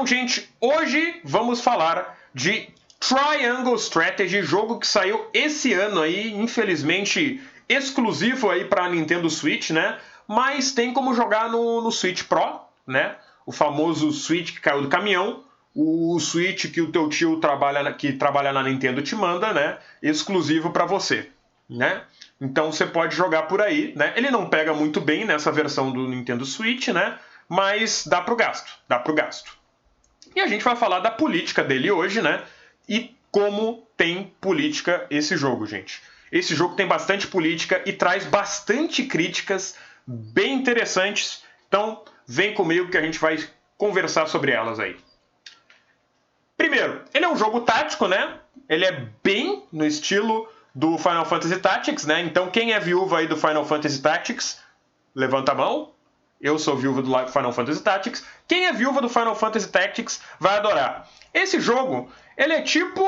Então, gente, hoje vamos falar de Triangle Strategy, jogo que saiu esse ano aí, infelizmente exclusivo aí para Nintendo Switch, né? Mas tem como jogar no Switch Pro, né? O famoso Switch que caiu do caminhão, o Switch que o teu tio que trabalha na Nintendo te manda, né? Exclusivo para você, né? Então você pode jogar por aí, né? Ele não pega muito bem nessa versão do Nintendo Switch, né? Mas dá pro gasto, dá pro gasto. E a gente vai falar da política dele hoje, né? E como tem política esse jogo, gente. Esse jogo tem bastante política e traz bastante críticas bem interessantes. Então, vem comigo que a gente vai conversar sobre elas aí. Primeiro, ele é um jogo tático, né? Ele é bem no estilo do Final Fantasy Tactics, né? Então, quem é viúva aí do Final Fantasy Tactics, levanta a mão. Eu sou viúva do Final Fantasy Tactics. Quem é viúva do Final Fantasy Tactics vai adorar. Esse jogo, ele é tipo...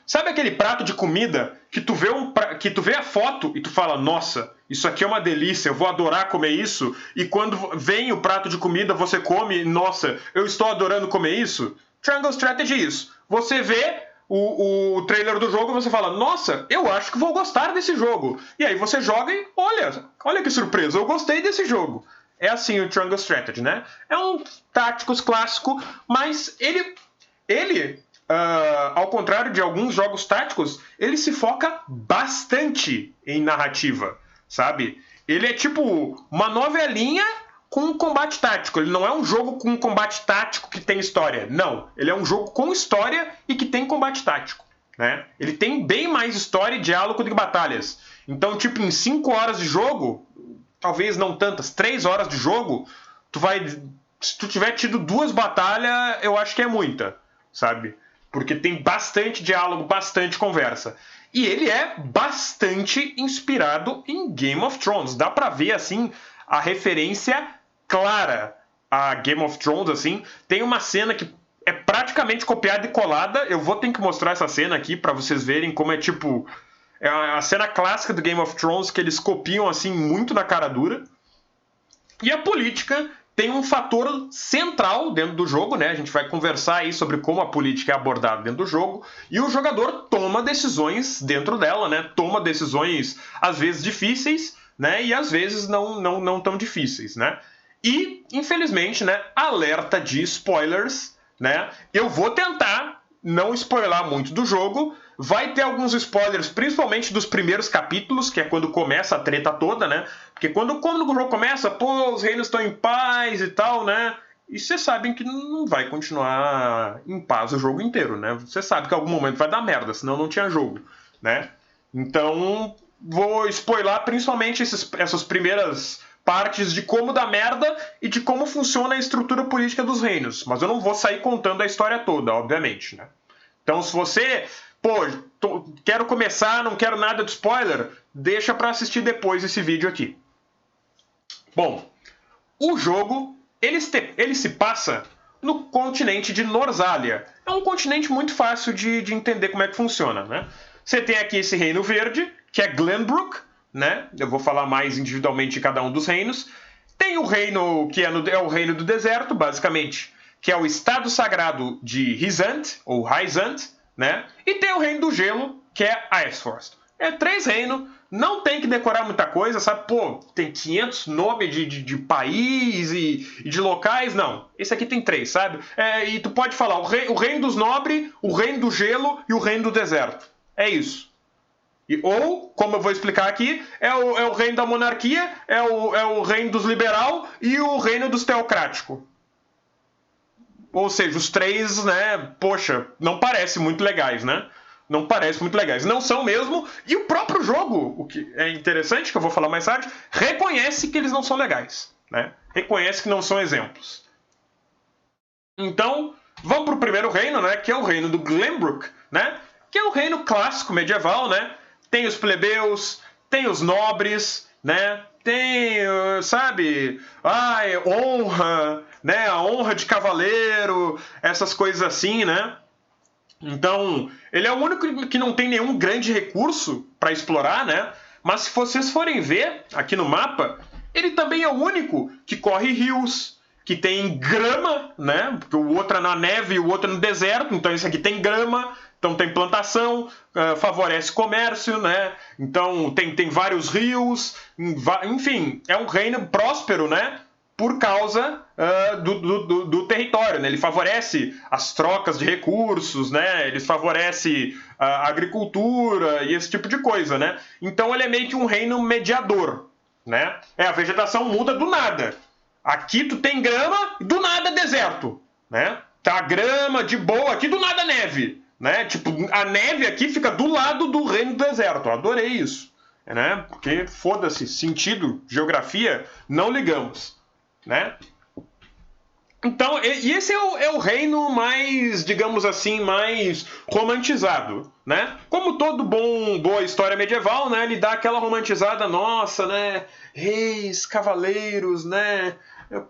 Sabe aquele prato de comida que tu vê a foto e tu fala, nossa, isso aqui é uma delícia, eu vou adorar comer isso. E quando vem o prato de comida, você come, nossa, eu estou adorando comer isso? Triangle Strategy é isso. Você vê o trailer do jogo e você fala, nossa, eu acho que vou gostar desse jogo. E aí você joga e olha que surpresa, eu gostei desse jogo. É assim o Triangle Strategy, né? É um táticos clássico, mas ele ao contrário de alguns jogos táticos, ele se foca bastante em narrativa, sabe? Ele é tipo uma novelinha com combate tático. Ele não é um jogo com combate tático que tem história. Não. Ele é um jogo com história e que tem combate tático, né? Ele tem bem mais história e diálogo do que batalhas. Então, tipo, em 5 horas de jogo, talvez não tantas, 3 horas de jogo, se tu tiver tido 2 batalhas, eu acho que é muita, sabe? Porque tem bastante diálogo, bastante conversa. E ele é bastante inspirado em Game of Thrones. Dá pra ver, assim, a referência clara a Game of Thrones, assim. Tem uma cena que é praticamente copiada e colada. Eu vou ter que mostrar essa cena aqui pra vocês verem como é, tipo... É a cena clássica do Game of Thrones que eles copiam, assim, muito na cara dura. E a política tem um fator central dentro do jogo, né? A gente vai conversar aí sobre como a política é abordada dentro do jogo. E o jogador toma decisões dentro dela, né? Toma decisões, às vezes, difíceis, né? E às vezes não tão difíceis, né? E, infelizmente, né? Alerta de spoilers, né? Eu vou tentar não spoiler muito do jogo. Vai ter alguns spoilers, principalmente dos primeiros capítulos, que é quando começa a treta toda, né? Porque quando o jogo começa, pô, os reinos estão em paz e tal, né? E vocês sabem que não vai continuar em paz o jogo inteiro, né? Você sabe que em algum momento vai dar merda, senão não tinha jogo, né? Então, vou spoiler principalmente essas primeiras partes de como dá merda e de como funciona a estrutura política dos reinos. Mas eu não vou sair contando a história toda, obviamente, né? Então, se você... Pô, quero começar, não quero nada de spoiler, deixa pra assistir depois esse vídeo aqui. Bom, o jogo, ele se passa no continente de Norzalia. É um continente muito fácil de entender como é que funciona, né? Você tem aqui esse reino verde, que é Glenbrook, né? Eu vou falar mais individualmente de cada um dos reinos. Tem o reino que é o reino do deserto, basicamente, que é o estado sagrado de Rysant, ou Rysant, né? E tem o reino do gelo, que é Iceforest. É 3 reinos, não tem que decorar muita coisa, sabe? Pô, tem 500 nomes de país e de locais, não. Esse aqui tem 3, sabe? E tu pode falar o reino dos nobres, o reino do gelo e o reino do deserto. É isso. Ou, como eu vou explicar aqui, é o reino da monarquia, é o reino dos liberal e o reino dos teocrático. Ou seja, os 3, né, poxa, não parecem muito legais, né? Não parecem muito legais. Não são mesmo. E o próprio jogo, o que é interessante, que eu vou falar mais tarde, reconhece que eles não são legais, né? Reconhece que não são exemplos. Então, vamos para o primeiro reino, né? Que é o reino do Glenbrook, né? Que é o reino clássico medieval, né? Tem os plebeus, tem os nobres, né? Tem, sabe, honra, né? A honra de cavaleiro, essas coisas assim, né? Então, ele é o único que não tem nenhum grande recurso para explorar, né? Mas se vocês forem ver aqui no mapa, ele também é o único que corre rios, que tem grama, né? Porque o outro é na neve e o outro é no deserto, então esse aqui tem grama, então tem plantação, favorece comércio, né? Então tem vários rios, enfim, é um reino próspero, né? Por causa do território, né? Ele favorece as trocas de recursos, né? Ele favorece a agricultura e esse tipo de coisa, né? Então ele é meio que um reino mediador, né? A vegetação muda do nada. Aqui tu tem grama, do nada deserto, né? Tá grama de boa, aqui do nada neve, né? Tipo, a neve aqui fica do lado do reino do deserto. Eu adorei isso, né? Porque foda-se, sentido, geografia, não ligamos, né? Então, e esse é o reino mais, digamos assim, mais romantizado, né? Como todo boa história medieval, né? Ele dá aquela romantizada, nossa, né? Reis, cavaleiros, né?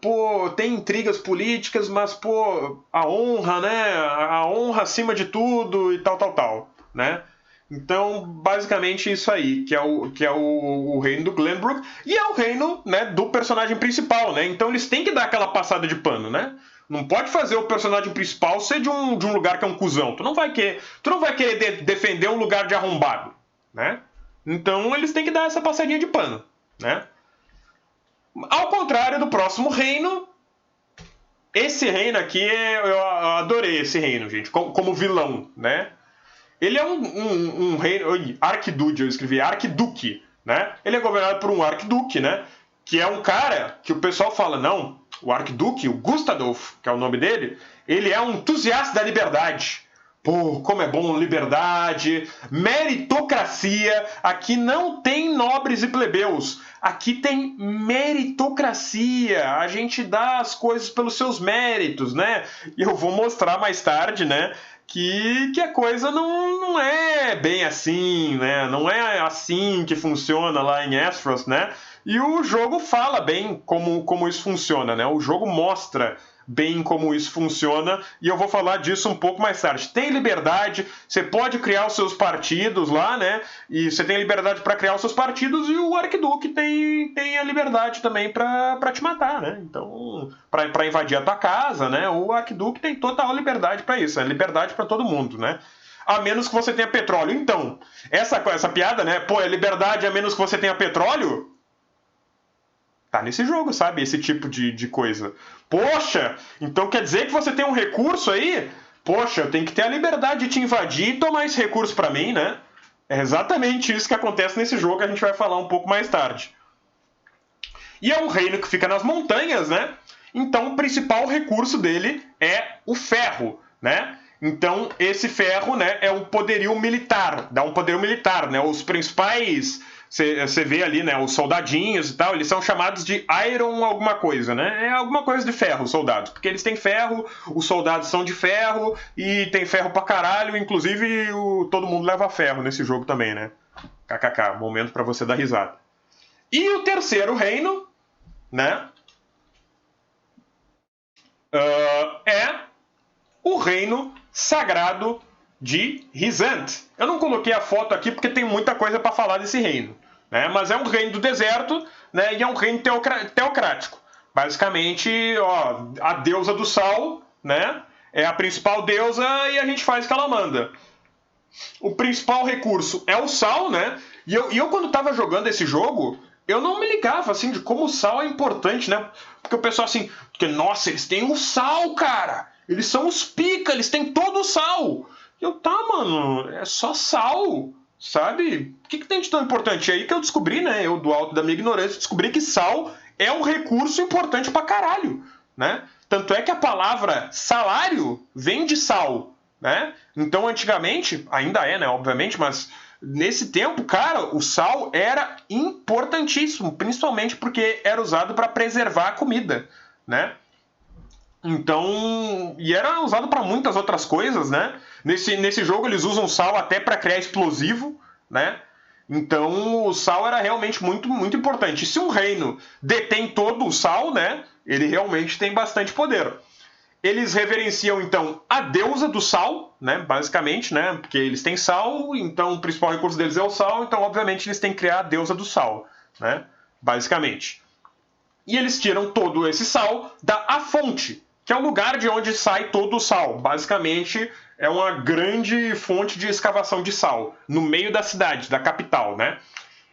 Pô, tem intrigas políticas, mas, pô, a honra, né? A honra acima de tudo e tal, né? Então, basicamente isso aí, que é o reino do Glenbrook, e é o reino, né, do personagem principal, né? Então eles têm que dar aquela passada de pano, né? Não pode fazer o personagem principal ser de um lugar que é um cuzão. Tu não vai querer defender um lugar de arrombado, né? Então eles têm que dar essa passadinha de pano, né? Ao contrário do próximo reino, esse reino aqui, eu adorei esse reino, gente, como vilão, né? Ele é um rei. Arquiduque, eu escrevi Arquiduque, né? Ele é governado por um Arquiduque, né? Que é um cara que o pessoal fala, não, o Arquiduque, o Gustadolf, que é o nome dele, ele é um entusiasta da liberdade. Pô, como é bom liberdade, meritocracia. Aqui não tem nobres e plebeus. Aqui tem meritocracia. A gente dá as coisas pelos seus méritos, né? E eu vou mostrar mais tarde, né? Que a coisa não é bem assim, né? Não é assim que funciona lá em Esfros, né? E o jogo fala bem como isso funciona, né? O jogo mostra bem como isso funciona, e eu vou falar disso um pouco mais tarde. Tem liberdade, você pode criar os seus partidos lá, né? E você tem liberdade para criar os seus partidos, e o Arquiduque tem a liberdade também para te matar, né? Então, para invadir a tua casa, né? O Arquiduque tem total liberdade para isso, é liberdade para todo mundo, né? A menos que você tenha petróleo. Então, essa piada, né? Pô, é liberdade a menos que você tenha petróleo? Tá nesse jogo, sabe? Esse tipo de coisa. Poxa, então quer dizer que você tem um recurso aí? Poxa, eu tenho que ter a liberdade de te invadir e tomar esse recurso pra mim, né? É exatamente isso que acontece nesse jogo, que a gente vai falar um pouco mais tarde. E é um reino que fica nas montanhas, né? Então o principal recurso dele é o ferro, né? Então esse ferro, né, é um poderio militar, dá um poderio militar, né? Os principais, você vê ali, né, os soldadinhos e tal, eles são chamados de Iron alguma coisa, né? É alguma coisa de ferro, os soldados, porque eles têm ferro, os soldados são de ferro e tem ferro pra caralho, inclusive todo mundo leva ferro nesse jogo também, né? KKK, momento pra você dar risada. E o terceiro reino, né, é o reino sagrado de Rhysand. Eu não coloquei a foto aqui porque tem muita coisa para falar desse reino, né? Mas é um reino do deserto, né? E é um reino teocrático. Basicamente, ó, a deusa do sal, né? É a principal deusa e a gente faz o que ela manda. O principal recurso é o sal, né? E eu quando estava jogando esse jogo, eu não me ligava, assim, de como o sal é importante, né? Porque o pessoal, assim, porque, nossa, eles têm o sal, cara! Eles são os pica, eles têm todo o sal! E eu, tá, mano, é só sal, sabe? O que tem de tão importante? É aí que eu descobri, né? Eu, do alto da minha ignorância, descobri que sal é um recurso importante pra caralho, né? Tanto é que a palavra salário vem de sal, né? Então, antigamente, ainda é, né, obviamente, mas nesse tempo, cara, o sal era importantíssimo, principalmente porque era usado para preservar a comida, né? Então, e era usado para muitas outras coisas, né? Nesse jogo eles usam sal até para criar explosivo, né? Então, o sal era realmente muito, muito importante. E se um reino detém todo o sal, né? Ele realmente tem bastante poder. Eles reverenciam, então, a deusa do sal, né? Basicamente, né? Porque eles têm sal, então o principal recurso deles é o sal, então, obviamente, eles têm que criar a deusa do sal, né? Basicamente. e eles tiram todo esse sal da fonte, que é o lugar de onde sai todo o sal. Basicamente, é uma grande fonte de escavação de sal, no meio da cidade, da capital, né?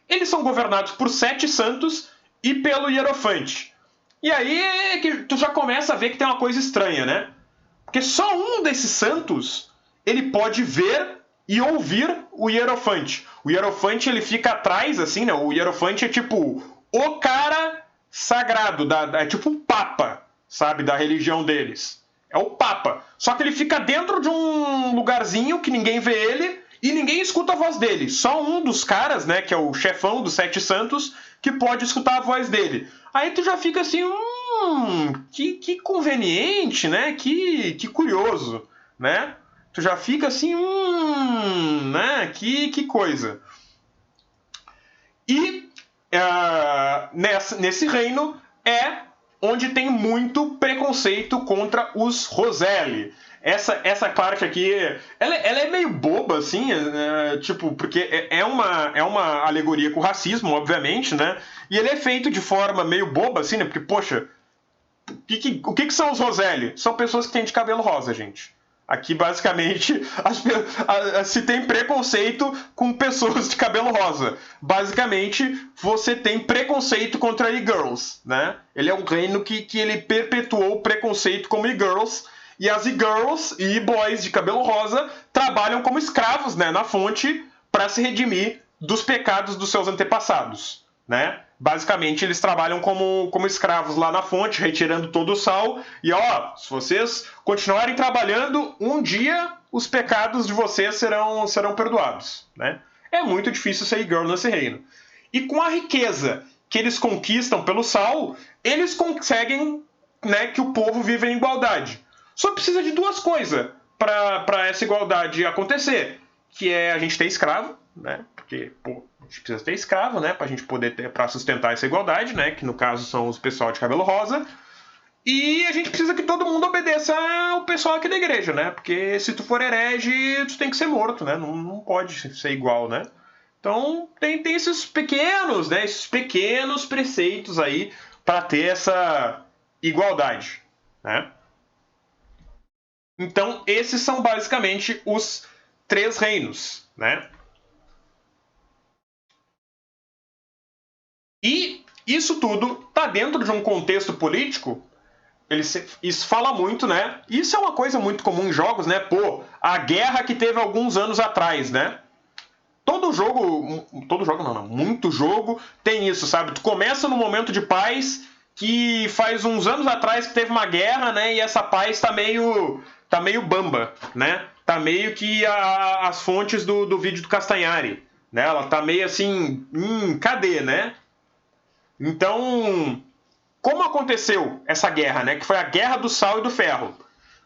Eles são governados por 7 santos e pelo Hierofante. E aí é que tu já começa a ver que tem uma coisa estranha, né? Porque só um desses santos, ele pode ver e ouvir o Hierofante. O Hierofante, ele fica atrás, assim, né? O Hierofante é tipo o cara sagrado, é tipo um papa, sabe? Da religião deles. É o papa. Só que ele fica dentro de um lugarzinho que ninguém vê ele e ninguém escuta a voz dele. Só um dos caras, né, que é o chefão dos 7 santos, que pode escutar a voz dele. Aí tu já fica assim, que conveniente, né? Que curioso, né? Tu já fica assim, né? Que coisa. E nesse reino é onde tem muito preconceito contra os Roselli. Essa parte aqui, ela é meio boba, assim, tipo, porque é uma alegoria com o racismo, obviamente, né? E ele é feito de forma meio boba, assim, né? Porque, poxa, o que são os Roselli? São pessoas que têm de cabelo rosa, gente. Aqui, basicamente, se tem preconceito com pessoas de cabelo rosa. Basicamente, você tem preconceito contra e-girls, né? Ele é um reino que ele perpetuou o preconceito como e-girls. E as e-girls e e-boys de cabelo rosa trabalham como escravos, né, na fonte para se redimir dos pecados dos seus antepassados, né? Basicamente, eles trabalham como escravos lá na fonte, retirando todo o sal. E, ó, se vocês continuarem trabalhando, um dia os pecados de vocês serão perdoados, né? É muito difícil ser girl nesse reino. E com a riqueza que eles conquistam pelo sal, eles conseguem, né, que o povo viva em igualdade. Só precisa de duas coisas para essa igualdade acontecer, que é a gente ter escravo, né? Porque, pô, a gente precisa ter escravo, né? Pra gente poder ter, pra sustentar essa igualdade, né? Que no caso são os pessoal de cabelo rosa. E a gente precisa que todo mundo obedeça ao pessoal aqui da igreja, né? Porque se tu for herege, tu tem que ser morto, né? Não pode ser igual, né? Então tem esses pequenos, né? Esses pequenos preceitos aí para ter essa igualdade, né? Então esses são basicamente os 3 reinos, né? E isso tudo está dentro de um contexto político. Isso fala muito, né? Isso é uma coisa muito comum em jogos, né? Pô, a guerra que teve alguns anos atrás, né? Todo jogo não, muito jogo tem isso, sabe? Tu começa num momento de paz que faz uns anos atrás que teve uma guerra, né? E essa paz tá meio bamba, né? Tá meio que as fontes do vídeo do Castanhari, né? Ela tá meio assim, cadê, né? Então, como aconteceu essa guerra, né? Que foi a Guerra do Sal e do Ferro.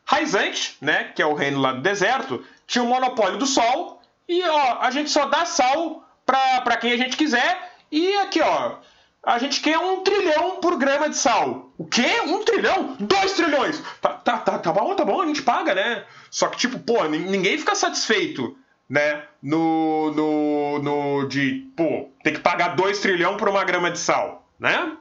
Raizante, né? Que é o reino lá do deserto, tinha o monopólio do sol e, ó, a gente só dá sal pra quem a gente quiser e aqui, ó, a gente quer 1 trilhão por grama de sal. O quê? 1 trilhão? 2 trilhões! Tá bom, a gente paga, né? Só que, tipo, pô, ninguém fica satisfeito, né? De, pô, ter que pagar 2 trilhões por uma grama de sal, né?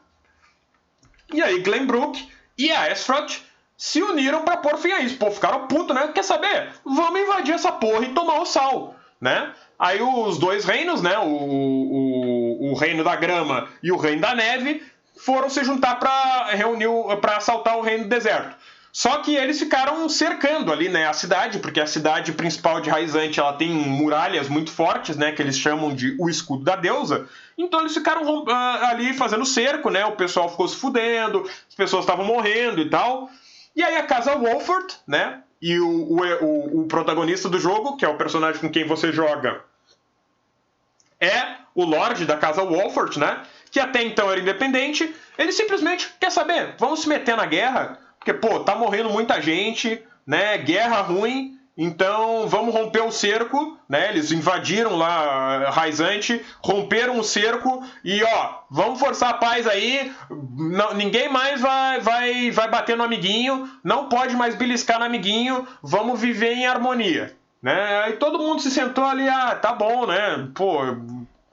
E aí Glenbrook e a Azeroth se uniram pra pôr fim a isso. Pô, ficaram putos, né? Quer saber? Vamos invadir essa porra e tomar o sal, né? Aí os 2 reinos, né? O reino da grama e o reino da neve foram se juntar para assaltar o reino do deserto. Só que eles ficaram cercando ali, né, a cidade, porque a cidade principal de Raizante, ela tem muralhas muito fortes, né, que eles chamam de o escudo da deusa. Então eles ficaram ali fazendo cerco, né, o pessoal ficou se fudendo, as pessoas estavam morrendo e tal. E aí a casa Wolford, né, e o protagonista do jogo, que é o personagem com quem você joga, é o Lorde da casa Wolford, né, que até então era independente. Ele simplesmente, quer saber, vamos se meter na guerra, porque, pô, tá morrendo muita gente, né, guerra ruim, então vamos romper o cerco, né, eles invadiram lá Raizante, romperam o cerco e, ó, vamos forçar a paz aí, não, ninguém mais vai bater no amiguinho, não pode mais beliscar no amiguinho, vamos viver em harmonia, né, aí todo mundo se sentou ali, tá bom, né, pô,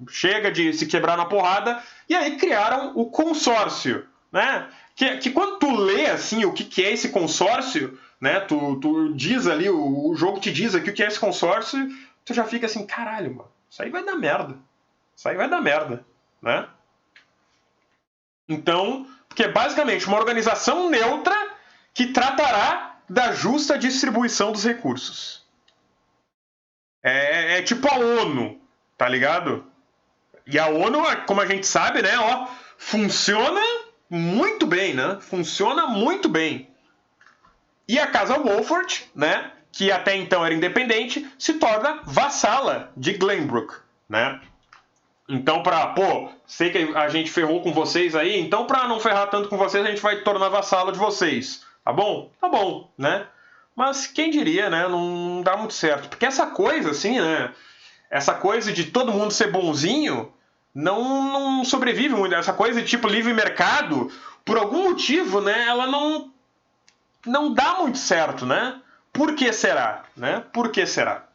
chega de se quebrar na porrada, e aí criaram o consórcio, né? Que quando tu lê assim o que é esse consórcio, né? Tu diz ali, o jogo te diz aqui o que é esse consórcio, tu já fica assim, caralho, mano, isso aí vai dar merda. Isso aí vai dar merda, né? Então, porque é basicamente uma organização neutra que tratará da justa distribuição dos recursos. É tipo a ONU, tá ligado? E a ONU, como a gente sabe, né, ó, funciona muito bem, né? Funciona muito bem. E a Casa Wolford, né, que até então era independente, se torna vassala de Glenbrook, né? Então, sei que a gente ferrou com vocês aí, então pra não ferrar tanto com vocês, a gente vai tornar vassalo de vocês. Tá bom? Tá bom, né? Mas quem diria, né? Não dá muito certo. Porque essa coisa, assim, né? Essa coisa de todo mundo ser bonzinho não sobrevive muito. Essa coisa de tipo livre mercado, por algum motivo, né? Ela não dá muito certo, né? Por que será? Né? Por que será?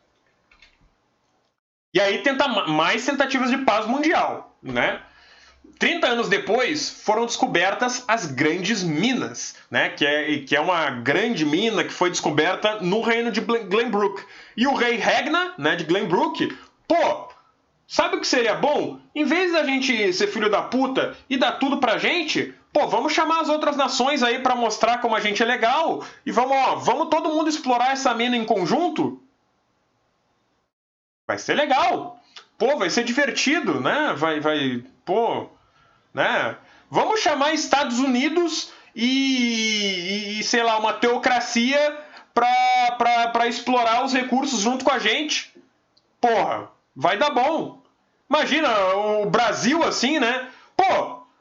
E aí tenta mais tentativas de paz mundial, né? 30 anos depois, foram descobertas as Grandes Minas, né? Que é uma grande mina que foi descoberta no reino de Glenbrook. E o rei Ragnar, né, de Glenbrook, sabe o que seria bom? Em vez da gente ser filho da puta e dar tudo pra gente, vamos chamar as outras nações aí pra mostrar como a gente é legal e vamos todo mundo explorar essa mina em conjunto? Vai ser legal. Vai ser divertido, né? Né? Vamos chamar Estados Unidos e sei lá, uma teocracia pra explorar os recursos junto com a gente. Porra, vai dar bom. Imagina o Brasil assim, né?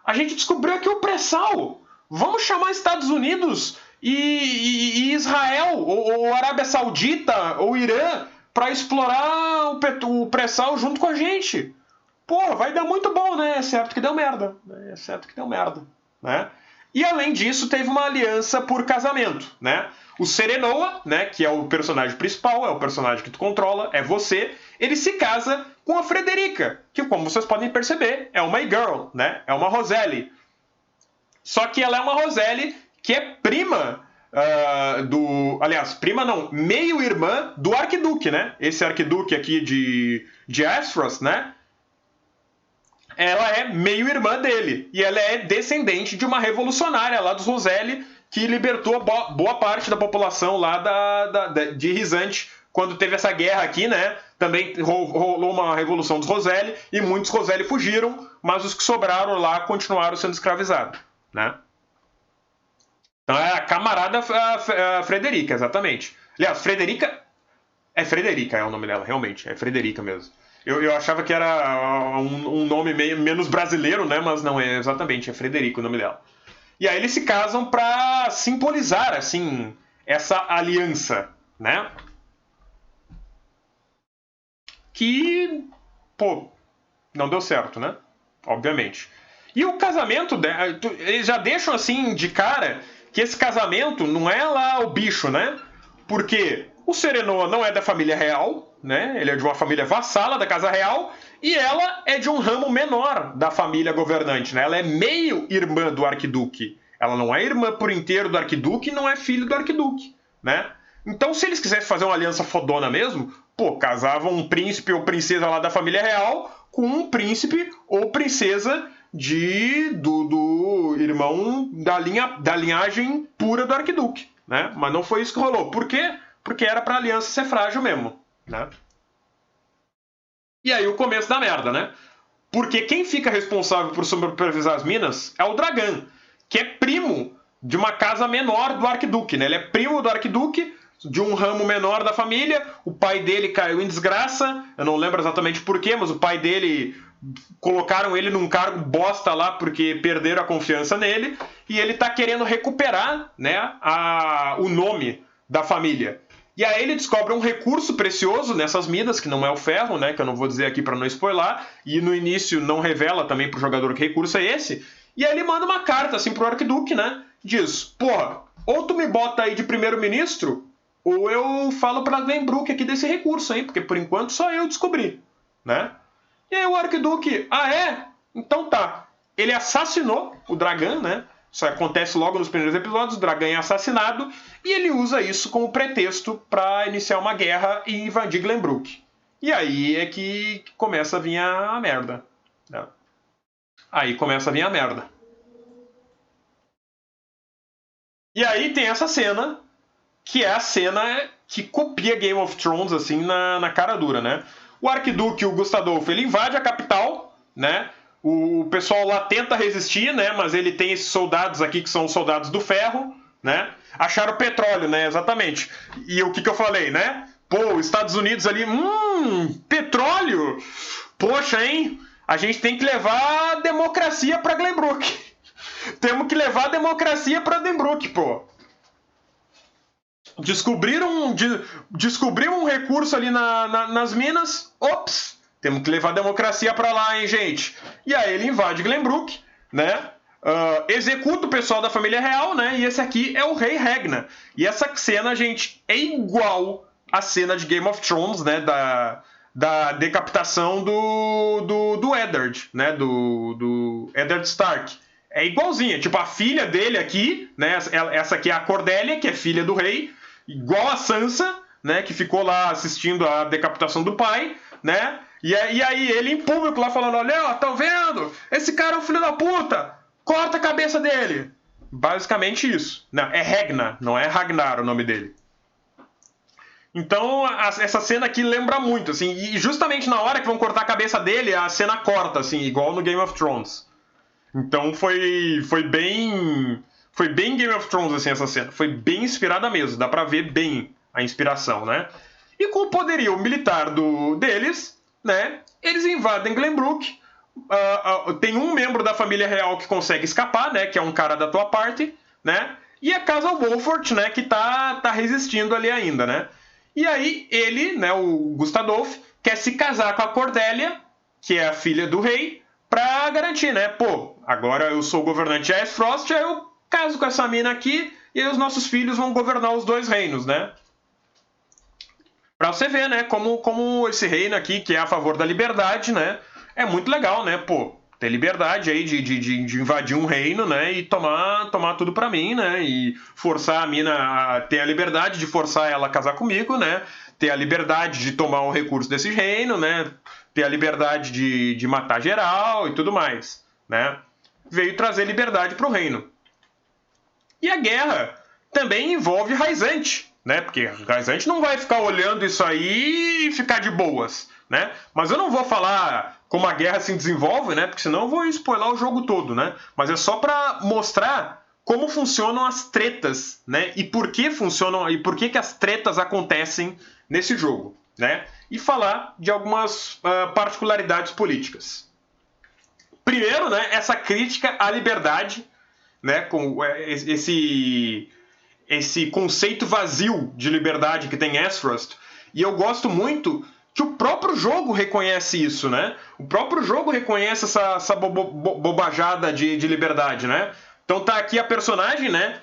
A gente descobriu aqui o pré-sal. Vamos chamar Estados Unidos e Israel, ou Arábia Saudita, ou Irã, para explorar o pré-sal junto com a gente. Vai dar muito bom, né? É certo que deu merda. É certo que deu merda, né? E além disso, teve uma aliança por casamento, né? O Serenoa, né, que é o personagem principal, é o personagem que tu controla, é você, ele se casa com a Frederica, que como vocês podem perceber, é uma girl, né? É uma Roselle. Só que ela é uma Roselle que é prima aliás, prima não, meio-irmã do Arquiduque, né? Esse Arquiduque aqui de Azeroth, né? Ela é meio-irmã dele. E ela é descendente de uma revolucionária lá dos Roselle, que libertou boa parte da população lá de Rysant, quando teve essa guerra aqui, né? Também rolou uma revolução dos Roselle, e muitos Roselle fugiram, mas os que sobraram lá continuaram sendo escravizados, né? Então é a camarada Frederica, exatamente. Aliás, Frederica é o nome dela, realmente. É Frederica mesmo. Eu achava que era um nome menos brasileiro, né? Mas não é exatamente, é Frederica o nome dela. E aí eles se casam para simbolizar, assim, essa aliança, né? Que, não deu certo, né? Obviamente. E o casamento, eles já deixam assim de cara que esse casamento não é lá o bicho, né? Porque o Serenoa não é da família real, né? Ele é de uma família vassala da casa real e ela é de um ramo menor da família governante, né? Ela é meio irmã do arquiduque. Ela não é irmã por inteiro do arquiduque e não é filho do arquiduque, né? Então, se eles quisessem fazer uma aliança fodona mesmo, casavam um príncipe ou princesa lá da família real com um príncipe ou princesa do irmão da linhagem pura do arquiduque, né? Mas não foi isso que rolou. Por quê? Porque era pra aliança ser frágil mesmo, né? E aí o começo da merda, né? Porque quem fica responsável por supervisar as minas é o Dragan, que é primo de uma casa menor do arquiduque, né? Ele é primo do arquiduque, de um ramo menor da família. O pai dele caiu em desgraça, eu não lembro exatamente porquê, mas o pai dele colocaram ele num cargo bosta lá porque perderam a confiança nele, e ele tá querendo recuperar, né, o nome da família. E aí ele descobre um recurso precioso nessas minas, que não é o ferro, né, que eu não vou dizer aqui para não spoiler, e no início não revela também pro jogador que recurso é esse. E aí ele manda uma carta assim pro arquiduque, né, diz: ou tu me bota aí de primeiro-ministro, ou eu falo pra Glenbrook aqui desse recurso, hein, porque por enquanto só eu descobri, né? E aí o arquiduque, é? Então tá. Ele assassinou o Dragan, né? Isso acontece logo nos primeiros episódios, o Dragan é assassinado, e ele usa isso como pretexto para iniciar uma guerra e invadir Glenbrook. E aí é que começa a vir a merda. Né? Aí começa a vir a merda. E aí tem essa cena, que é a cena que copia Game of Thrones, assim, na cara dura, né? O Arquiduque, o Gustadolfo, ele invade a capital, né? O pessoal lá tenta resistir, né? Mas ele tem esses soldados aqui que são os soldados do ferro, né? Acharam petróleo, né? Exatamente. E o que eu falei, né? Pô, os Estados Unidos ali, petróleo! Poxa, hein? A gente tem que levar a democracia pra Glenbrook. Temos que levar a democracia pra Glenbrook, pô. Descobriram um recurso ali nas minas. Ops! Temos que levar a democracia pra lá, hein, gente? E aí ele invade Glenbrook, né? Executa o pessoal da família real, né? E esse aqui é o rei Ragnar. E essa cena, gente, é igual à cena de Game of Thrones, né? Da decapitação do Eddard, né? Do Eddard Stark. É igualzinha. Tipo, a filha dele aqui, né? Essa aqui é a Cordélia, que é filha do rei. Igual a Sansa, né? Que ficou lá assistindo a decapitação do pai, né? E aí ele em público lá falando, olha, ó, tão vendo? Esse cara é um filho da puta! Corta a cabeça dele! Basicamente isso. Não, é Ragnar, não é Ragnar o nome dele. Então, essa cena aqui lembra muito, assim, e justamente na hora que vão cortar a cabeça dele, a cena corta, assim, igual no Game of Thrones. Então foi bem Game of Thrones, assim, essa cena. Foi bem inspirada mesmo, dá pra ver bem a inspiração, né? E com o poderio militar deles, né, eles invadem Glenbrook. Tem um membro da família real que consegue escapar, né, que é um cara da tua parte, né? E a casa Wolford, né, que tá resistindo ali ainda, né? E aí ele, né, o Gustadolf, quer se casar com a Cordélia, que é a filha do rei, pra garantir, né? Pô, agora eu sou o governante de Aesfrost, aí eu caso com essa mina aqui e aí os nossos filhos vão governar os dois reinos, né? Pra você ver, né, como esse reino aqui, que é a favor da liberdade, né, é muito legal, né, pô, ter liberdade aí de invadir um reino, né, e tomar tudo pra mim, né, e forçar a mina a ter a liberdade de forçar ela a casar comigo, né, ter a liberdade de tomar o recurso desse reino, né, ter a liberdade de matar geral e tudo mais, né, veio trazer liberdade pro reino. E a guerra também envolve Rysante, né? Porque Rysante não vai ficar olhando isso aí e ficar de boas, né? Mas eu não vou falar como a guerra se desenvolve, né? Porque senão eu vou spoiler o jogo todo, né? Mas é só para mostrar como funcionam as tretas, né? E por que funcionam e por que as tretas acontecem nesse jogo, né? E falar de algumas particularidades políticas. Primeiro, né? Essa crítica à liberdade, né? Com esse conceito vazio de liberdade que tem Aesfrost. E eu gosto muito que o próprio jogo reconhece isso, né? O próprio jogo reconhece essa bobajada de liberdade, né? Então tá aqui a personagem, né?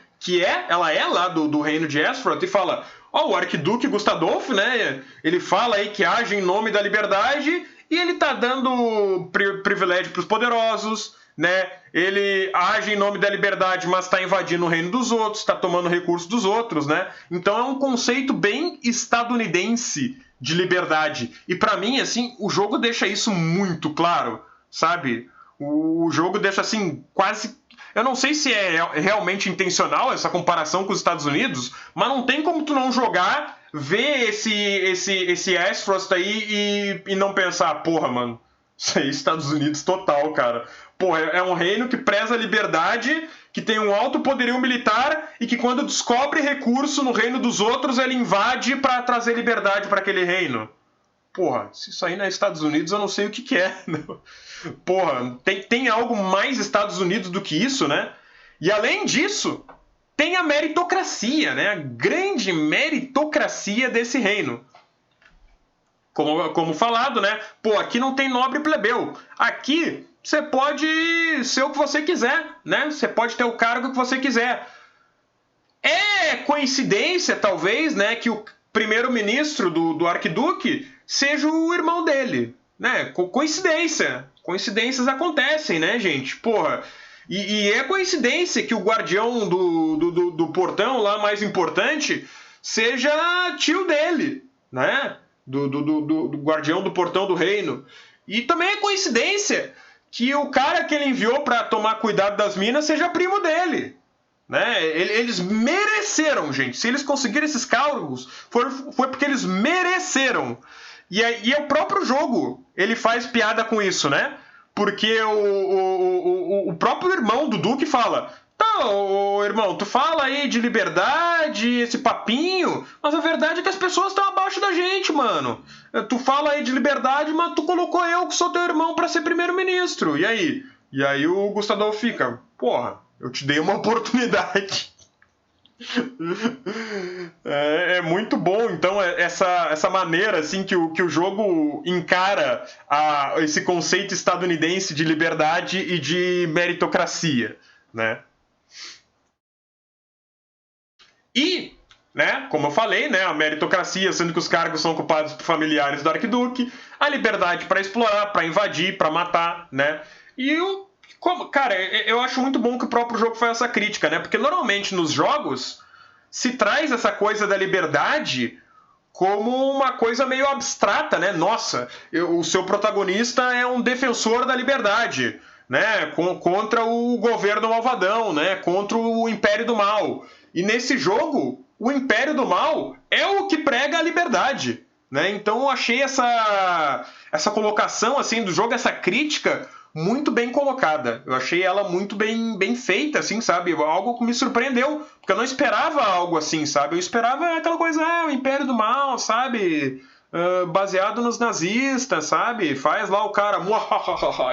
Ela é lá do reino de Aesfrost e fala, ó, o Arquiduque Gustadolf, né? Ele fala aí que age em nome da liberdade e ele tá dando privilégio pros poderosos, né? Ele age em nome da liberdade, mas está invadindo o reino dos outros, está tomando recursos dos outros, né? Então é um conceito bem estadunidense de liberdade. E para mim, assim, o jogo deixa isso muito claro, sabe? O jogo deixa assim quase. Eu não sei se é realmente intencional essa comparação com os Estados Unidos, mas não tem como tu não jogar, ver esse Aesfrost aí e não pensar, porra, mano, isso aí é Estados Unidos total, cara. Pô, é um reino que preza a liberdade, que tem um alto poderio militar e que quando descobre recurso no reino dos outros, ele invade para trazer liberdade para aquele reino. Porra, se isso aí não é Estados Unidos, eu não sei o que é. Porra, tem algo mais Estados Unidos do que isso, né? E além disso, tem a meritocracia, né? A grande meritocracia desse reino. Como falado, né? Pô, aqui não tem nobre plebeu. Aqui você pode ser o que você quiser, né? Você pode ter o cargo que você quiser. É coincidência, talvez, né, que o primeiro-ministro do Arquiduque seja o irmão dele, né? Coincidência. Coincidências acontecem, né, gente? Porra, E é coincidência que o guardião do portão lá mais importante seja tio dele, né? Do guardião do portão do reino. E também é coincidência que o cara que ele enviou para tomar cuidado das minas seja primo dele. Né? Eles mereceram, gente. Se eles conseguiram esses cargos, foi porque eles mereceram. E o próprio jogo, ele faz piada com isso, né? Porque o próprio irmão do Duque fala: tá, irmão, tu fala aí de liberdade, esse papinho, mas a verdade é que as pessoas estão abaixo da gente, mano. Tu fala aí de liberdade, mas tu colocou eu, que sou teu irmão, pra ser primeiro-ministro. E aí? E aí o Gustavo fica: porra, eu te dei uma oportunidade. É muito bom, então, essa maneira assim que o jogo encara esse conceito estadunidense de liberdade e de meritocracia, né? E, né, como eu falei, né, a meritocracia, sendo que os cargos são ocupados por familiares do Arquiduque, a liberdade para explorar, para invadir, para matar, né? E cara, eu acho muito bom que o próprio jogo faz essa crítica, né? Porque normalmente nos jogos se traz essa coisa da liberdade como uma coisa meio abstrata, né? Nossa, o seu protagonista é um defensor da liberdade, né? Contra o governo malvadão, né? Contra o Império do Mal. E nesse jogo, o Império do Mal é o que prega a liberdade, né? Então eu achei essa colocação assim do jogo, essa crítica muito bem colocada. Eu achei ela muito bem feita, assim, sabe? Algo que me surpreendeu, porque eu não esperava algo assim, sabe? Eu esperava aquela coisa, o Império do Mal, sabe? Baseado nos nazistas, sabe? Faz lá o cara,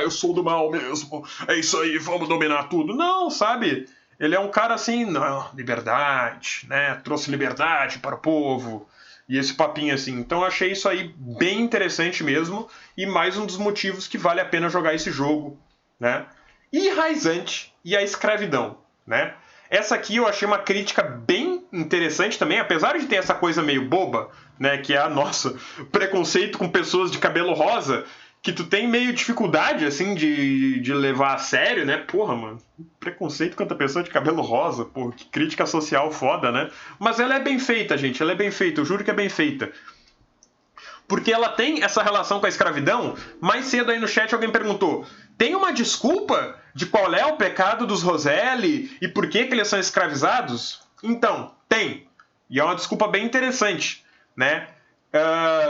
eu sou do mal mesmo, é isso aí, vamos dominar tudo. Não, sabe? Ele é um cara assim, não, liberdade, né? Trouxe liberdade para o povo. E esse papinho assim. Então eu achei isso aí bem interessante mesmo. E mais um dos motivos que vale a pena jogar esse jogo, né? E Raizante e a escravidão, né? Essa aqui eu achei uma crítica bem interessante também, apesar de ter essa coisa meio boba, né? Que é nossa, preconceito com pessoas de cabelo rosa, que tu tem meio dificuldade, assim, de levar a sério, né? Porra, mano, preconceito contra pessoa de cabelo rosa, porra, que crítica social foda, né? Mas ela é bem feita, gente, ela é bem feita, eu juro que é bem feita. Porque ela tem essa relação com a escravidão. Mais cedo aí no chat alguém perguntou: tem uma desculpa de qual é o pecado dos Roselli e por que eles são escravizados? Então, tem. E é uma desculpa bem interessante, né?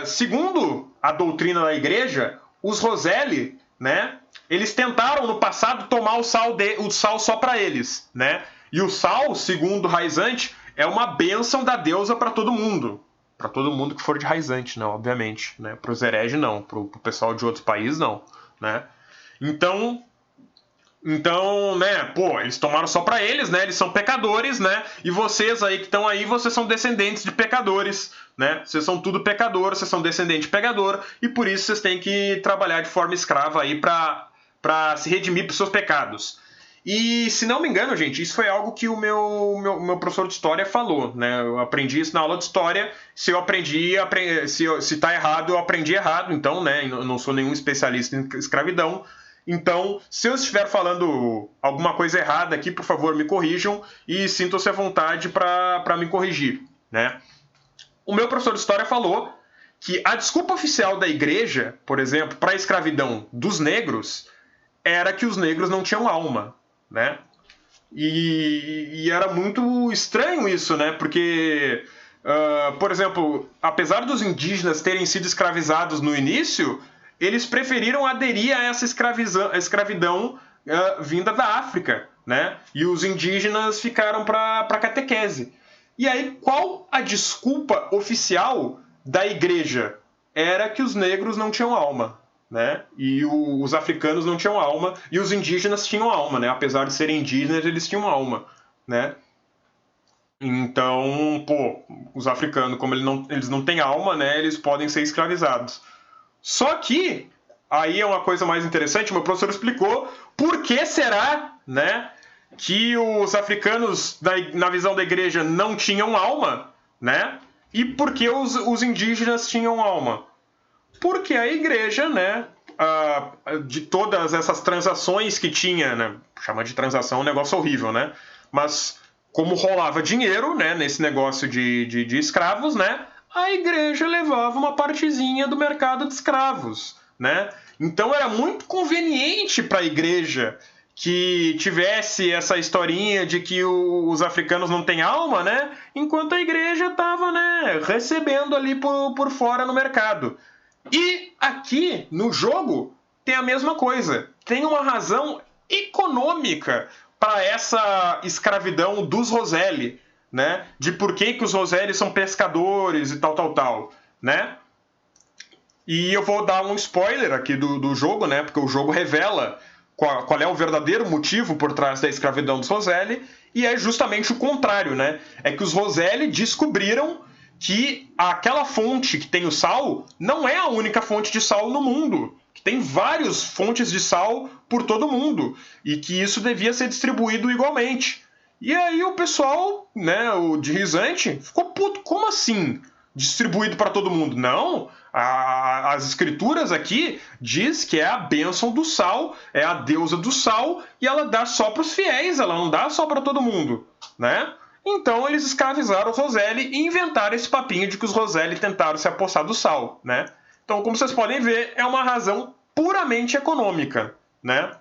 Segundo a doutrina da igreja, os Roselli, né, eles tentaram no passado tomar o sal só para eles, né? E o sal, segundo Raizante, é uma bênção da deusa para todo mundo. Para todo mundo que for de Raizante, né, obviamente, né? Para os hereges não, para o pessoal de outros países não, né? Então, né, pô, eles tomaram só para eles, né? Eles são pecadores, né? E vocês aí que estão aí, vocês são descendentes de pecadores, né? Vocês são tudo pecador, vocês são descendente de pecador e por isso vocês têm que trabalhar de forma escrava aí para se redimir dos seus pecados. E se não me engano, gente, isso foi algo que o meu professor de história falou, né? Eu aprendi isso na aula de história. Se eu se tá errado, eu aprendi errado, então, né? Eu não sou nenhum especialista em escravidão. Então, se eu estiver falando alguma coisa errada aqui, por favor, me corrijam e sintam-se à vontade para me corrigir, né? O meu professor de história falou que a desculpa oficial da igreja, por exemplo, para a escravidão dos negros, era que os negros não tinham alma, né? E era muito estranho isso, né? Porque, por exemplo, apesar dos indígenas terem sido escravizados no início, eles preferiram aderir a essa escravidão vinda da África, né? E os indígenas ficaram para catequese. E aí, qual a desculpa oficial da igreja? Era que os negros não tinham alma, né? E os africanos não tinham alma, e os indígenas tinham alma, né? Apesar de serem indígenas, eles tinham alma, né? Então, pô, os africanos, como eles não têm alma, né? Eles podem ser escravizados. Só que, aí é uma coisa mais interessante, o meu professor explicou por que será, né, que os africanos, na visão da igreja, não tinham alma, né, e por que os indígenas tinham alma. Porque a igreja, né, de todas essas transações que tinha, né? Chamar de transação é um negócio horrível, né? Mas como rolava dinheiro, né, nesse negócio de escravos, né? A igreja levava uma partezinha do mercado de escravos, né? Então era muito conveniente para a igreja que tivesse essa historinha de que os africanos não têm alma, né? Enquanto a igreja estava, né, recebendo ali por fora no mercado. E aqui no jogo tem a mesma coisa. Tem uma razão econômica para essa escravidão dos Roselli, né? De por que os Roselli são pescadores e tal, né? E eu vou dar um spoiler aqui do jogo, né? Porque o jogo revela qual é o verdadeiro motivo por trás da escravidão dos Roselli, e é justamente o contrário, né? É que os Roselli descobriram que aquela fonte que tem o sal não é a única fonte de sal no mundo, que tem várias fontes de sal por todo o mundo, e que isso devia ser distribuído igualmente. E aí o pessoal, né, o de Risante, ficou puto, como assim? Distribuído para todo mundo? Não, as escrituras aqui diz que é a bênção do sal, é a deusa do sal, e ela dá só para os fiéis, ela não dá só para todo mundo, né? Então eles escravizaram os Roselli e inventaram esse papinho de que os Roselli tentaram se apossar do sal, né? Então, como vocês podem ver, é uma razão puramente econômica, né?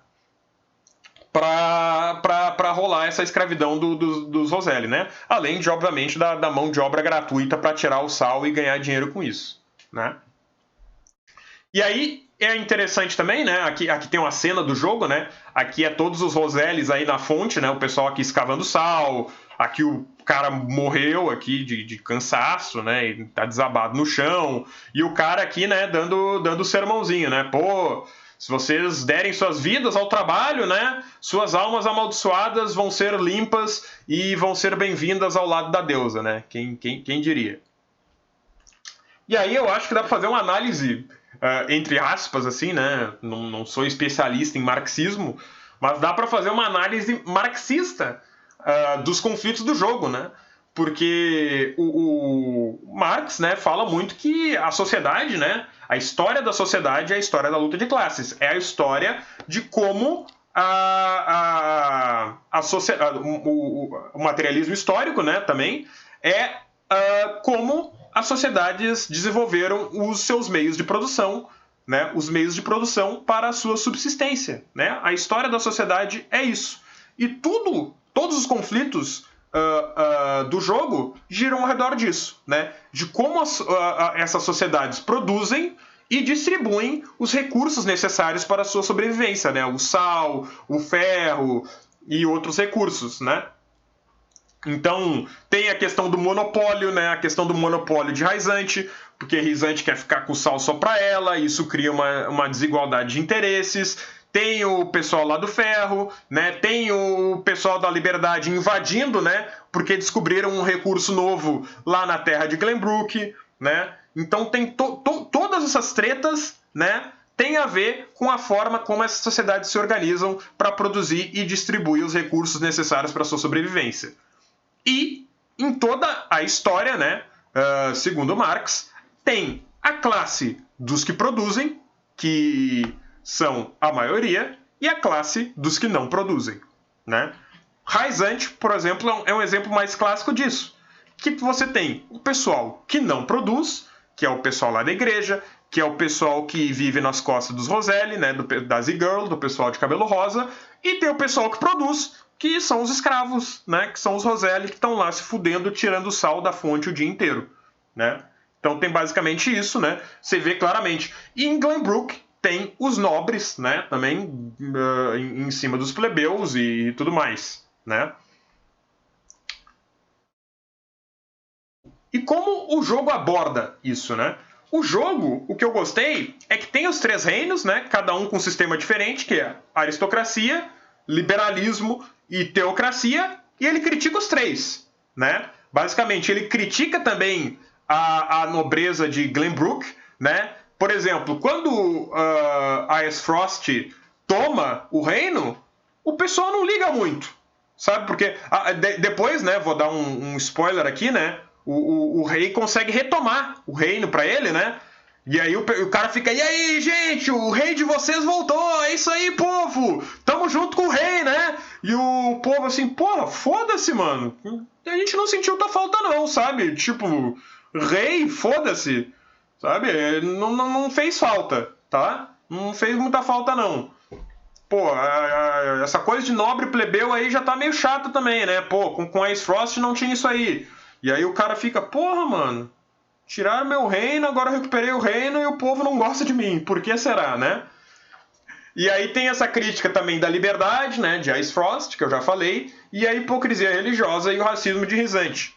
Para rolar essa escravidão dos Roselli, né? Além de, obviamente, da mão de obra gratuita para tirar o sal e ganhar dinheiro com isso, né? E aí é interessante também, né? Aqui tem uma cena do jogo, né? Aqui é todos os Rosellis aí na fonte, né? O pessoal aqui escavando sal. Aqui o cara morreu aqui de cansaço, né? E tá desabado no chão. E o cara aqui, né? Dando sermãozinho, né? Pô, se vocês derem suas vidas ao trabalho, né? Suas almas amaldiçoadas vão ser limpas e vão ser bem-vindas ao lado da deusa, né? Quem diria? E aí eu acho que dá para fazer uma análise, entre aspas, assim, né? Não sou especialista em marxismo, mas dá para fazer uma análise marxista dos conflitos do jogo, né? Porque o Marx, né, fala muito que a sociedade, né, a história da sociedade é a história da luta de classes, é a história de como o materialismo histórico, né, também é como as sociedades desenvolveram os seus meios de produção, né, os meios de produção para a sua subsistência, né? A história da sociedade é isso. E todos os conflitos do jogo giram ao redor disso, né? De como essas sociedades produzem e distribuem os recursos necessários para a sua sobrevivência, né? O sal, o ferro e outros recursos, né? Então, tem a questão do monopólio, né? A questão do monopólio de Risante, porque Risante quer ficar com o sal só para ela, e isso cria uma desigualdade de interesses. Tem o pessoal lá do ferro, né? Tem o pessoal da liberdade invadindo, né? Porque descobriram um recurso novo lá na terra de Glenbrook, né? Então tem todas essas tretas, né? Tem a ver com a forma como essas sociedades se organizam para produzir e distribuir os recursos necessários para sua sobrevivência. E em toda a história, né, segundo Marx, tem a classe dos que produzem, que são a maioria, e a classe dos que não produzem, né? Risante, por exemplo, é um exemplo mais clássico disso. Que você tem o pessoal que não produz, que é o pessoal lá da igreja, que é o pessoal que vive nas costas dos Roselli, né, da Z-Girl, do pessoal de cabelo rosa, e tem o pessoal que produz, que são os escravos, né, que são os Roselli que estão lá se fudendo, tirando o sal da fonte o dia inteiro, né? Então tem basicamente isso, né? Você vê claramente. E em Glenbrook tem os nobres, né, também em cima dos plebeus e tudo mais, né? E como o jogo aborda isso, né? O jogo, o que eu gostei é que tem os três reinos, né? Cada um com um sistema diferente, que é aristocracia, liberalismo e teocracia, e ele critica os três, né? Basicamente, ele critica também a nobreza de Glenbrook, né? Por exemplo, quando a Frost toma o reino, o pessoal não liga muito, sabe? Porque depois, né? Vou dar um spoiler aqui, né? O rei consegue retomar o reino para ele, né? E aí o cara fica, e aí, gente, o rei de vocês voltou, é isso aí, povo, tamo junto com o rei, né? E o povo assim, porra, foda-se, mano, a gente não sentiu tua falta não, sabe? Tipo, rei, foda-se, sabe? Não fez falta, tá? Não fez muita falta não. Pô, essa coisa de nobre plebeu aí já tá meio chato também, né? Pô, com a Ice Frost não tinha isso aí. E aí o cara fica, porra, mano, tiraram meu reino, agora eu recuperei o reino e o povo não gosta de mim. Por que será, né? E aí tem essa crítica também da liberdade, né, de Ice Frost, que eu já falei, e a hipocrisia religiosa e o racismo de Rysante,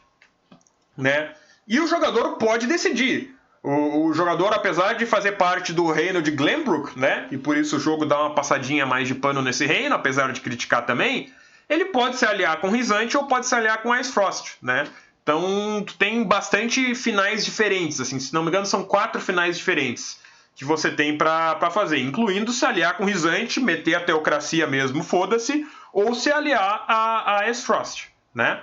né? E o jogador pode decidir. O jogador, apesar de fazer parte do reino de Glenbrook, né, e por isso o jogo dá uma passadinha mais de pano nesse reino, apesar de criticar também, ele pode se aliar com Rysante ou pode se aliar com Ice Frost, né? Então, tu tem bastante finais diferentes, assim, se não me engano, são 4 finais diferentes que você tem pra fazer, incluindo se aliar com Rysante, meter a teocracia mesmo, foda-se, ou se aliar a Ice Frost, né?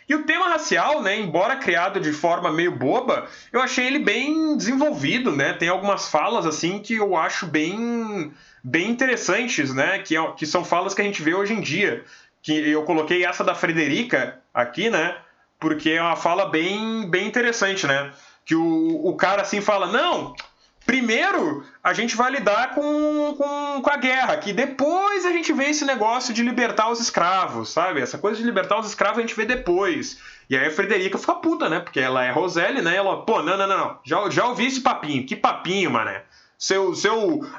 E o tema racial, né, embora criado de forma meio boba, eu achei ele bem desenvolvido, né? Tem algumas falas assim que eu acho bem interessantes, né? Que são falas que a gente vê hoje em dia. Que eu coloquei essa da Frederica aqui, né? Porque é uma fala bem interessante, né? Que o cara assim fala, não, primeiro a gente vai lidar com a guerra, que depois a gente vê esse negócio de libertar os escravos, sabe? Essa coisa de libertar os escravos a gente vê depois. E aí a Frederica fica puta, né? Porque ela é Roselle, né? Ela, pô, não. Já ouvi esse papinho. Que papinho, mané?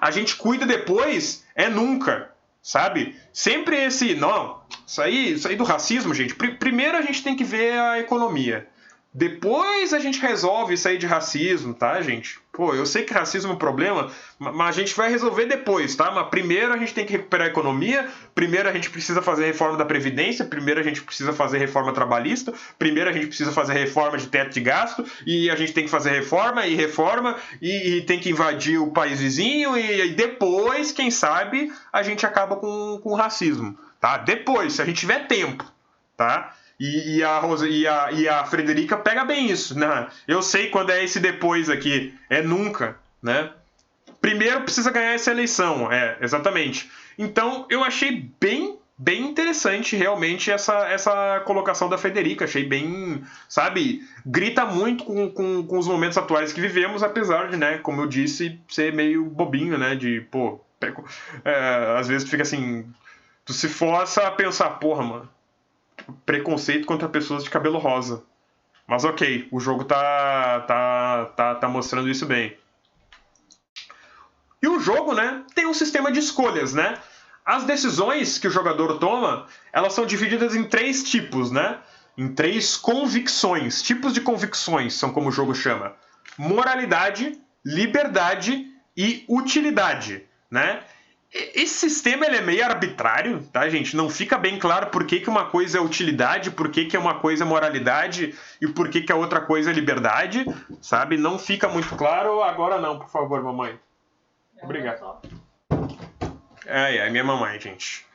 A gente cuida depois é nunca, sabe? Sempre esse, não, isso aí do racismo, gente. Primeiro a gente tem que ver a economia. Depois a gente resolve isso aí de racismo, tá, gente? Pô, eu sei que racismo é um problema, mas a gente vai resolver depois, tá? Mas primeiro a gente tem que recuperar a economia, primeiro a gente precisa fazer a reforma da Previdência, primeiro a gente precisa fazer reforma trabalhista, primeiro a gente precisa fazer reforma de teto de gasto, e a gente tem que fazer reforma, e tem que invadir o país vizinho, e depois, quem sabe, a gente acaba com o racismo, tá? Depois, se a gente tiver tempo, tá? E a Frederica pega bem isso, né? Eu sei quando é esse depois aqui, é nunca, né? Primeiro precisa ganhar essa eleição, exatamente. Então eu achei bem interessante realmente essa colocação da Frederica, achei bem, sabe, grita muito com os momentos atuais que vivemos, apesar de, né, como eu disse, ser meio bobinho, né, de, pô, às vezes tu fica assim, tu se força a pensar, porra, mano, preconceito contra pessoas de cabelo rosa. Mas ok, o jogo tá mostrando isso bem. E o jogo, né, tem um sistema de escolhas, né? As decisões que o jogador toma, elas são divididas em 3 tipos, né? Em 3 convicções. Tipos de convicções são como o jogo chama. Moralidade, liberdade e utilidade, né? Esse sistema ele é meio arbitrário, tá, gente? Não fica bem claro por que uma coisa é utilidade, por que uma coisa é moralidade e por que a outra coisa é liberdade, sabe? Não fica muito claro. Agora não, por favor, mamãe. Obrigado. É minha mamãe, gente.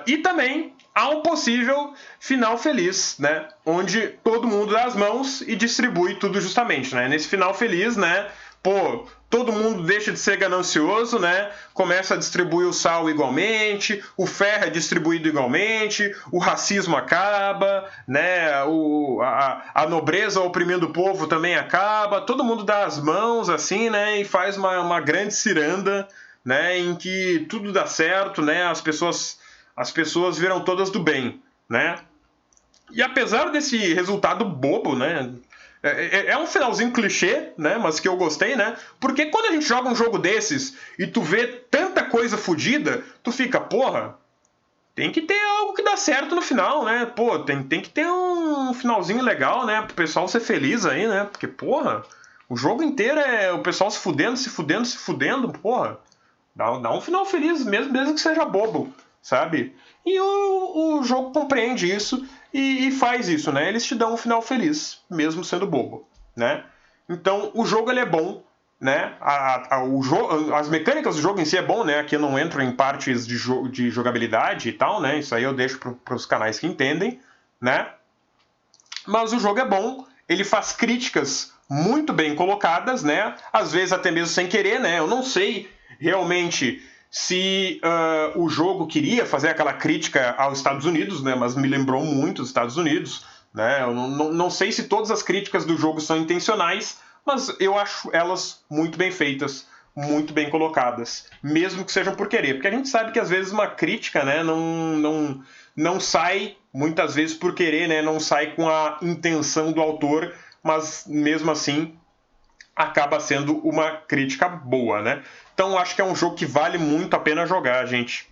E também há um possível final feliz, né? Onde todo mundo dá as mãos e distribui tudo justamente, né? Nesse final feliz, né? Pô, todo mundo deixa de ser ganancioso, né? Começa a distribuir o sal igualmente, o ferro é distribuído igualmente, o racismo acaba, né? A nobreza oprimindo o povo também acaba, todo mundo dá as mãos assim, né? E faz uma grande ciranda, né? Em que tudo dá certo, né? As pessoas viram todas do bem, né? E apesar desse resultado bobo, né? É um finalzinho clichê, né? Mas que eu gostei, né? Porque quando a gente joga um jogo desses e tu vê tanta coisa fodida, tu fica, porra, tem que ter algo que dá certo no final, né? Pô, tem que ter um finalzinho legal, né? Pro pessoal ser feliz aí, né? Porque, porra, o jogo inteiro é o pessoal se fudendo, porra. Dá um final feliz, mesmo que seja bobo, sabe? E o jogo compreende isso e faz isso, né? Eles te dão um final feliz, mesmo sendo bobo, né? Então, o jogo ele é bom, né? As mecânicas do jogo em si é bom, né? Aqui eu não entro em partes de jogabilidade e tal, né? Isso aí eu deixo para os canais que entendem, né? Mas o jogo é bom, ele faz críticas muito bem colocadas, né? Às vezes até mesmo sem querer, né? Eu não sei realmente se o jogo queria fazer aquela crítica aos Estados Unidos, né? Mas me lembrou muito os Estados Unidos, né? Eu não sei se todas as críticas do jogo são intencionais, mas eu acho elas muito bem feitas, muito bem colocadas, mesmo que sejam por querer, porque a gente sabe que às vezes uma crítica, né, não sai muitas vezes por querer, né, não sai com a intenção do autor, mas mesmo assim acaba sendo uma crítica boa, né? Então acho que é um jogo que vale muito a pena jogar, gente.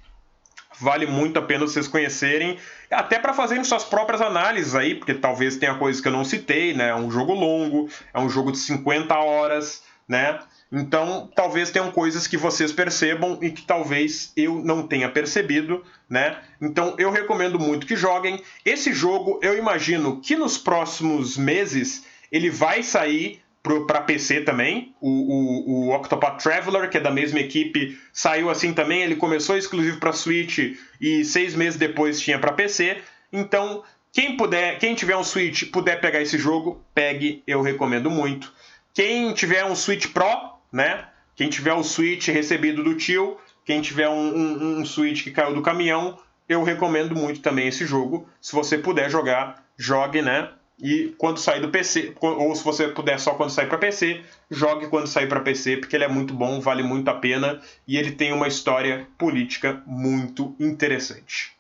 Vale muito a pena vocês conhecerem, até para fazerem suas próprias análises aí, porque talvez tenha coisas que eu não citei, né? É um jogo longo, é um jogo de 50 horas, né? Então, talvez tenham coisas que vocês percebam e que talvez eu não tenha percebido, né? Então, eu recomendo muito que joguem. Esse jogo, eu imagino que nos próximos meses ele vai sair para PC também. O Octopath Traveler, que é da mesma equipe, saiu assim também. Ele começou exclusivo para Switch e 6 meses depois tinha para PC. Então, quem tiver um Switch puder pegar esse jogo, pegue, eu recomendo muito. Quem tiver um Switch Pro, né? Quem tiver o Switch recebido do tio, quem tiver um Switch que caiu do caminhão, eu recomendo muito também esse jogo. Se você puder jogar, jogue, né? E quando sair do PC, ou se você puder só quando sair para PC, jogue quando sair para PC, porque ele é muito bom, vale muito a pena e ele tem uma história política muito interessante.